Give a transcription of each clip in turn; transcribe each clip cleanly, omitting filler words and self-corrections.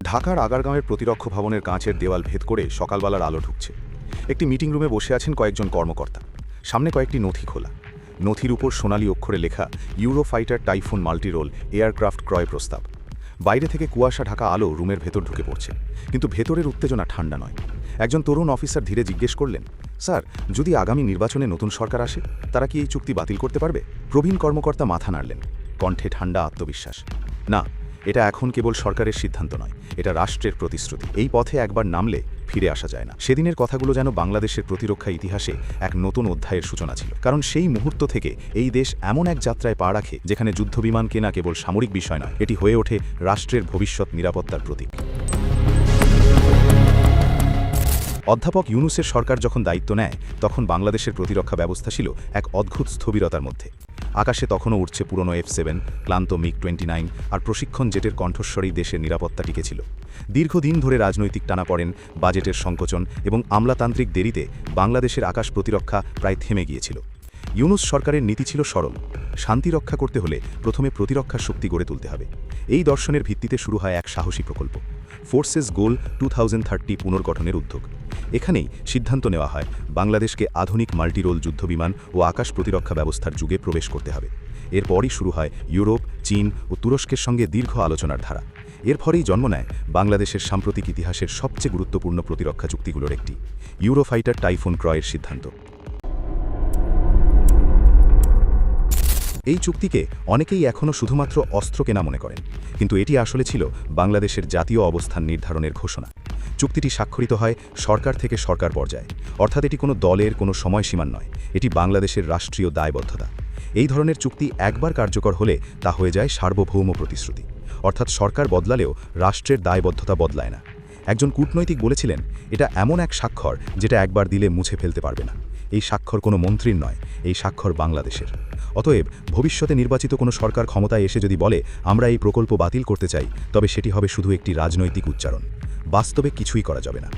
ঢাকার আগারগাঁওয়ের প্রতিরক্ষা ভবনের কাঁচের দেওয়াল ভেদ করে সকালবেলার আলো ঢুকছে। একটি মিটিং রুমে বসে আছেন কয়েকজন কর্মকর্তা। সামনে কয়েকটি নথি খোলা। নথির উপর সোনালি অক্ষরে লেখা ইউরোফাইটার টাইফুন মাল্টিরোল এয়ারক্রাফট ক্রয় প্রস্তাব। বাইরে থেকে কুয়াশা ঢাকা আলো রুমের ভেতর ঢুকে পড়ছে, কিন্তু ভেতরের উত্তেজনা ঠান্ডা নয়। একজন তরুণ অফিসার ধীরে জিজ্ঞেস করলেন, স্যার, যদি আগামী নির্বাচনে নতুন সরকার আসে, তারা কি এই চুক্তি বাতিল করতে পারবে? প্রবীণ কর্মকর্তা মাথা নাড়লেন, কণ্ঠে ঠান্ডা আত্মবিশ্বাস। না, এটা এখন কেবল সরকারের সিদ্ধান্ত নয়, এটা রাষ্ট্রের প্রতিশ্রুতি। এই পথে একবার নামলে ফিরে আসা যায় না। সেদিনের কথাগুলো যেন বাংলাদেশের প্রতিরক্ষা ইতিহাসে এক নতুন অধ্যায়ের সূচনা ছিল, কারণ সেই মুহূর্ত থেকে এই দেশ এমন এক যাত্রায় পা রাখে যেখানে যুদ্ধবিমান কেনা কেবল সামরিক বিষয় নয়, এটি হয়ে ওঠে রাষ্ট্রের ভবিষ্যৎ নিরাপত্তার প্রতীক। অধ্যাপক ইউনূসের সরকার যখন দায়িত্ব নেয়, তখন বাংলাদেশের প্রতিরক্ষা ব্যবস্থা ছিল এক অদ্ভুত স্থবিরতার মধ্যে। আকাশে তখনও উঠছে পুরনো F-7, ক্লান্ত MiG-29 আর প্রশিক্ষণ জেটের কণ্ঠস্বরেই দেশের নিরাপত্তা টিকেছিল। দীর্ঘদিন ধরে রাজনৈতিক টানাপড়েন, বাজেটের সংকোচন এবং আমলাতান্ত্রিক দেরিতে বাংলাদেশের আকাশ প্রতিরক্ষা প্রায় থেমে গিয়েছিল। ইউনূস সরকারের নীতি ছিল সরল: শান্তি রক্ষা করতে হলে প্রথমে প্রতিরক্ষার শক্তি গড়ে তুলতে হবে। এই দর্শনের ভিত্তিতে শুরু হয় এক সাহসী প্রকল্প, ফোর্সেস গোল 2030 পুনর্গঠনের উদ্যোগ। এখানেই সিদ্ধান্ত নেওয়া হয় বাংলাদেশকে আধুনিক মাল্টিরোল যুদ্ধবিমান ও আকাশ প্রতিরক্ষা ব্যবস্থার যুগে প্রবেশ করতে হবে। এরপরই শুরু হয় ইউরোপ, চীন ও তুরস্কের সঙ্গে দীর্ঘ আলোচনার ধারা। এর ফলেই জন্ম নেয় বাংলাদেশের সাম্প্রতিক ইতিহাসের সবচেয়ে গুরুত্বপূর্ণ প্রতিরক্ষা চুক্তিগুলোর একটি, ইউরোফাইটার টাইফুন ক্রয়ের সিদ্ধান্ত। এই চুক্তিকে অনেকেই এখনও শুধুমাত্র অস্ত্র কেনা মনে করেন, কিন্তু এটি আসলে ছিল বাংলাদেশের জাতীয় অবস্থান নির্ধারণের ঘোষণা। চুক্তিটি স্বাক্ষরিত হয় সরকার থেকে সরকার পর্যায়ে, অর্থাৎ এটি কোনো দলের কোনো সময়সীমার নয়, এটি বাংলাদেশের রাষ্ট্রীয় দায়বদ্ধতা। এই ধরনের চুক্তি একবার কার্যকর হলে তা হয়ে যায় সার্বভৌম প্রতিশ্রুতি, অর্থাৎ সরকার বদলালেও রাষ্ট্রের দায়বদ্ধতা বদলায় না। একজন কূটনৈতিক বলেছিলেন, এটা এমন এক স্বাক্ষর যেটা একবার দিলে মুছে ফেলতে পারবে না। এই স্বাক্ষর কোনো মন্ত্রীর নয়, এই স্বাক্ষর বাংলাদেশের। অতএব ভবিষ্যতে নির্বাচিত কোনো সরকার ক্ষমতায় এসে যদি বলে আমরা এই প্রকল্প বাতিল করতে চাই, তবে সেটি হবে শুধু একটি রাজনৈতিক উচ্চারণ, বাস্তবে কিছুই করা যাবে না।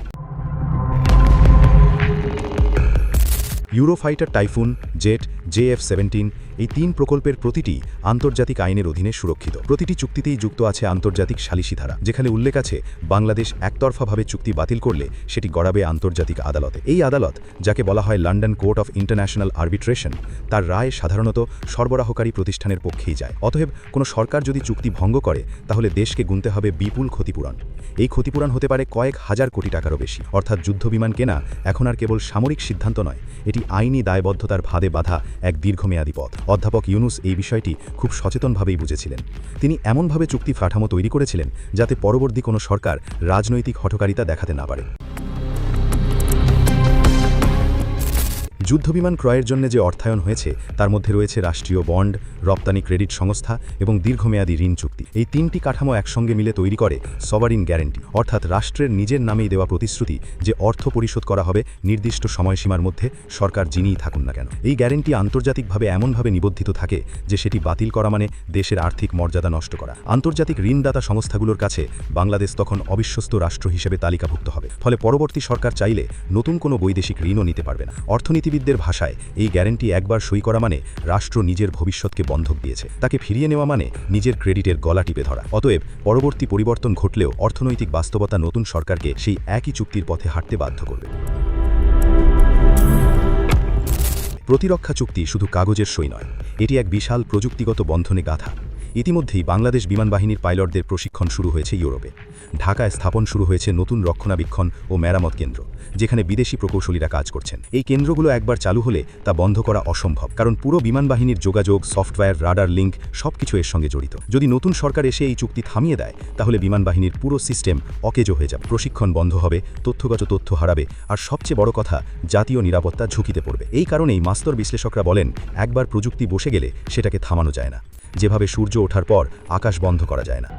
ইউরোফাইটার টাইফুন, জেট, JF-17 এই 3 প্রকল্পের প্রতিটি আন্তর্জাতিক আইনের অধীনে সুরক্ষিত। প্রতিটি চুক্তিতেই যুক্ত আছে আন্তর্জাতিক সালিসি ধারা, যেখানে উল্লেখ আছে বাংলাদেশ একতরফাভাবে চুক্তি বাতিল করলে সেটি গড়াবে আন্তর্জাতিক আদালতে। এই আদালত, যাকে বলা হয় London court of international arbitration, তার রায় সাধারণত সরবরাহকারী প্রতিষ্ঠানের পক্ষেই যায়। অতএব কোনো সরকার যদি চুক্তি ভঙ্গ করে, তাহলে দেশকে গুনতে হবে বিপুল ক্ষতিপূরণ। এই ক্ষতিপূরণ হতে পারে কয়েক হাজার কোটি টাকারও বেশি। অর্থাৎ যুদ্ধবিমান কেনা এখন আর কেবল সামরিক সিদ্ধান্ত নয়, এটি আইনি দায়বদ্ধতার ফাঁদে বাঁধা এক দীর্ঘমেয়াদী পথ। অধ্যাপক ইউনূস এই বিষয়টি খুব সচেতনভাবেই বুঝেছিলেন। তিনি এমনভাবে চুক্তি কাঠামো তৈরি করেছিলেন যাতে পরবর্তী কোনো সরকার রাজনৈতিক হঠকারিতা দেখাতে না পারে। যুদ্ধবিমান ক্রয়ের জন্য যে অর্থায়ন হয়েছে তার মধ্যে রয়েছে রাষ্ট্রীয় বন্ড, রপ্তানি ক্রেডিট সংস্থা এবং দীর্ঘমেয়াদী ঋণ চুক্তি। এই 3টি কাঠামো একসঙ্গে মিলে তৈরি করে সভারিন গ্যারান্টি, অর্থাৎ রাষ্ট্রের নিজের নামেই দেওয়া প্রতিশ্রুতি যে অর্থ পরিশোধ করা হবে নির্দিষ্ট সময়সীমার মধ্যে, সরকার যিনিই থাকুন না কেন। এই গ্যারান্টি আন্তর্জাতিকভাবে এমনভাবে নিবন্ধিত থাকে যে সেটি বাতিল করা মানে দেশের আর্থিক মর্যাদা নষ্ট করা। আন্তর্জাতিক ঋণদাতা সংস্থাগুলোর কাছে বাংলাদেশ তখন অবিশ্বস্ত রাষ্ট্র হিসেবে তালিকাভুক্ত হবে। ফলে পরবর্তী সরকার চাইলে নতুন কোনো বৈদেশিক ঋণও নিতে পারবে না। অর্থনীতিবিদদের ভাষায় এই গ্যারান্টি একবার সই করা মানে রাষ্ট্র নিজের ভবিষ্যৎকে বন্ধক দিয়েছে, তাকে ফিরিয়ে নেওয়া মানে নিজের ক্রেডিটের গলা টিপে ধরা। অতএব পরবর্তী পরিবর্তন ঘটলেও অর্থনৈতিক বাস্তবতা নতুন সরকারকে সেই একই চুক্তির পথে হাঁটতে বাধ্য করবে। প্রতিরক্ষা চুক্তি শুধু কাগজের সই নয়, এটি এক বিশাল প্রযুক্তিগত বন্ধনে গাঁথা। ইতিমধ্যেই বাংলাদেশ বিমান বাহিনীর পাইলটদের প্রশিক্ষণ শুরু হয়েছে ইউরোপে। ঢাকায় স্থাপন শুরু হয়েছে নতুন রক্ষণাবেক্ষণ ও মেরামত কেন্দ্র, যেখানে বিদেশি প্রকৌশলীরা কাজ করছেন। এই কেন্দ্রগুলো একবার চালু হলে তা বন্ধ করা অসম্ভব, কারণ পুরো বিমান বাহিনীর যোগাযোগ, সফটওয়্যার, রাডার লিঙ্ক সবকিছু এর সঙ্গে জড়িত। যদি নতুন সরকার এসে এই চুক্তি থামিয়ে দেয়, তাহলে বিমান বাহিনীর পুরো সিস্টেম অকেজো হয়ে যাবে, প্রশিক্ষণ বন্ধ হবে, তথ্যগত তথ্য হারাবে, আর সবচেয়ে বড় কথা, জাতীয় নিরাপত্তা ঝুঁকিতে পড়বে। এই কারণেই মাস্তর বিশ্লেষকরা বলেন, একবার প্রযুক্তি বসে গেলে সেটাকে থামানো যায় না, যেভাবে সূর্য ওঠার পর আকাশ বন্ধ করা যায় না।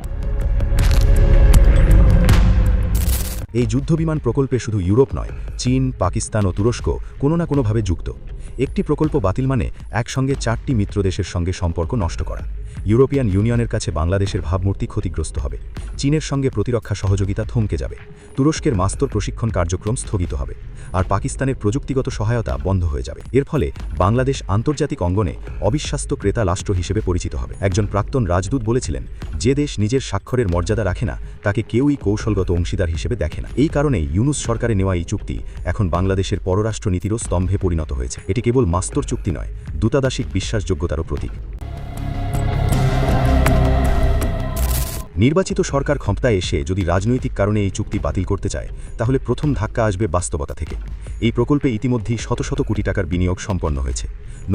এই যুদ্ধবিমান প্রকল্পে শুধু ইউরোপ নয়, চীন, পাকিস্তান ও তুরস্ক কোনো না কোনোভাবে যুক্ত। একটি প্রকল্প বাতিল মানে একসঙ্গে 4টি মিত্র দেশের সঙ্গে সম্পর্ক নষ্ট করা। ইউরোপিয়ান ইউনিয়নের কাছে বাংলাদেশের ভাবমূর্তি ক্ষতিগ্রস্ত হবে। চীনের সঙ্গে প্রতিরক্ষা সহযোগিতা থমকে যাবে। তুরস্কের মাস্তর প্রশিক্ষণ কার্যক্রম স্থগিত হবে। আর পাকিস্তানের প্রযুক্তিগত সহায়তা বন্ধ হয়ে যাবে। এর ফলে বাংলাদেশ আন্তর্জাতিক অঙ্গনে অবিশ্বাস্ত ক্রেতা রাষ্ট্র হিসেবে পরিচিত হবে। একজন প্রাক্তন রাজদূত বলেছিলেন, যে দেশ নিজের স্বাক্ষরের মর্যাদা রাখে না তাকে কেউই কৌশলগত অংশীদার হিসেবে দেখে না। এই কারণেই ইউনূস সরকারে নেওয়া এই চুক্তি এখন বাংলাদেশের পররাষ্ট্রনীতিরও স্তম্ভে পরিণত হয়েছে। এটি কেবল মাস্তর চুক্তি নয়, দূতাদাসিক বিশ্বাসযোগ্যতারও প্রতীক। নির্বাচিত সরকার ক্ষমতায় এসে যদি রাজনৈতিক কারণে এই চুক্তি বাতিল করতে চায়, তাহলে প্রথম ধাক্কা আসবে বাস্তবতা থেকে। এই প্রকল্পে ইতিমধ্যেই শত শত কোটি টাকার বিনিয়োগ সম্পন্ন হয়েছে।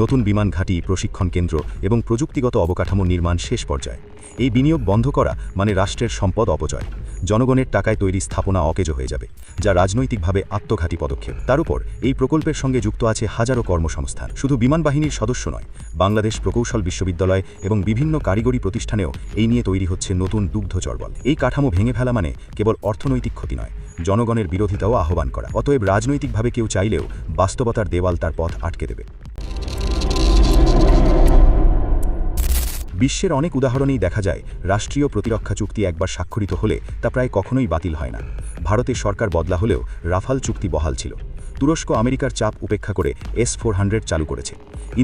নতুন বিমান ঘাঁটি, প্রশিক্ষণ কেন্দ্র এবং প্রযুক্তিগত অবকাঠামো নির্মাণ শেষ পর্যায়ে। এই বিনিয়োগ বন্ধ করা মানে রাষ্ট্রের সম্পদ অপচয়। জনগণের টাকায় তৈরি স্থাপনা অকেজো হয়ে যাবে, যা রাজনৈতিকভাবে আত্মঘাতী পদক্ষেপ। তার উপর এই প্রকল্পের সঙ্গে যুক্ত আছে হাজারো কর্মসংস্থান। শুধু বিমান বাহিনীর সদস্য নয়, বাংলাদেশ প্রকৌশল বিশ্ববিদ্যালয় এবং বিভিন্ন কারিগরি প্রতিষ্ঠানেও এই নিয়ে তৈরি হচ্ছে নতুন দুগ্ধ চর্বল। এই কাঠামো ভেঙে ফেলা মানে কেবল অর্থনৈতিক ক্ষতি নয়, জনগণের বিরোধিতাও আহ্বান করা। অতএব রাজনৈতিকভাবে কেউ চাইলেও বাস্তবতার দেওয়াল তার পথ আটকে দেবে। বিশ্বের অনেক উদাহরণেই দেখা যায়, রাষ্ট্রীয় প্রতিরক্ষা চুক্তি একবার স্বাক্ষরিত হলে তা প্রায় কখনোই বাতিল হয় না। ভারতের সরকার বদলা হলেও রাফাল চুক্তি বহাল ছিল। তুরস্ক আমেরিকার চাপ উপেক্ষা করে S-400 চালু করেছে।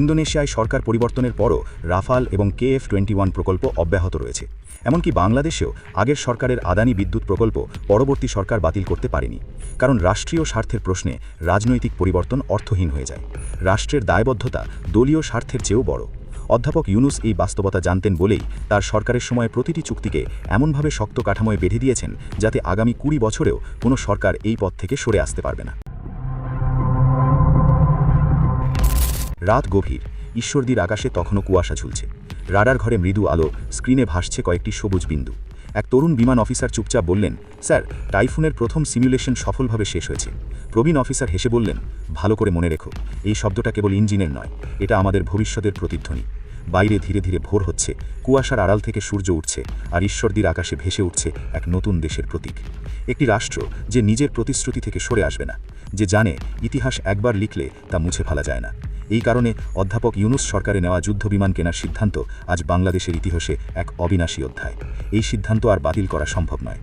ইন্দোনেশিয়ায় সরকার পরিবর্তনের পরও রাফাল এবং KF-21 প্রকল্প অব্যাহত রয়েছে। এমনকি বাংলাদেশেও আগের সরকারের আদানি বিদ্যুৎ প্রকল্প পরবর্তী সরকার বাতিল করতে পারেনি, কারণ রাষ্ট্রীয় স্বার্থের প্রশ্নে রাজনৈতিক পরিবর্তন অর্থহীন হয়ে যায়। রাষ্ট্রের দায়বদ্ধতা দলীয় স্বার্থের চেয়েও বড়। অধ্যাপক ইউনূস এই বাস্তবতা জানতেন বলেই তার সরকারের সময় প্রতিটি চুক্তিকে এমনভাবে শক্ত কাঠামোয় বেঁধে দিয়েছেন, যাতে আগামী 20 বছরেও কোনো সরকার এই পথ থেকে সরে আসতে পারবে না। রাত গভীর, ঈশ্বরদীর আকাশে তখনও কুয়াশা ঝুলছে। রাডার ঘরে মৃদু আলো, স্ক্রিনে ভাসছে কয়েকটি সবুজ বিন্দু। এক তরুণ বিমান অফিসার চুপচাপ বললেন, স্যার, টাইফুনের প্রথম সিমুলেশন সফলভাবে শেষ হয়েছে। প্রবীণ অফিসার হেসে বললেন, ভালো করে মনে রেখো, এই শব্দটা কেবল ইঞ্জিনের নয়, এটা আমাদের ভবিষ্যতের প্রতিধ্বনি। বাইরে ধীরে ধীরে ভোর হচ্ছে, কুয়াশার আড়াল থেকে সূর্য উঠছে, আর ঈশ্বরদীর আকাশে ভেসে উঠছে এক নতুন দেশের প্রতীক। একটি রাষ্ট্র যে নিজের প্রতিশ্রুতি থেকে সরে আসবে না, যে জানে ইতিহাস একবার লিখলে তা মুছে ফেলা যায় না। এই কারণে অধ্যাপক ইউনূস সরকারে নেওয়া যুদ্ধবিমান কেনার সিদ্ধান্ত আজ বাংলাদেশের ইতিহাসে এক অবিনাশী অধ্যায়। এই সিদ্ধান্ত আর বাতিল করা সম্ভব নয়।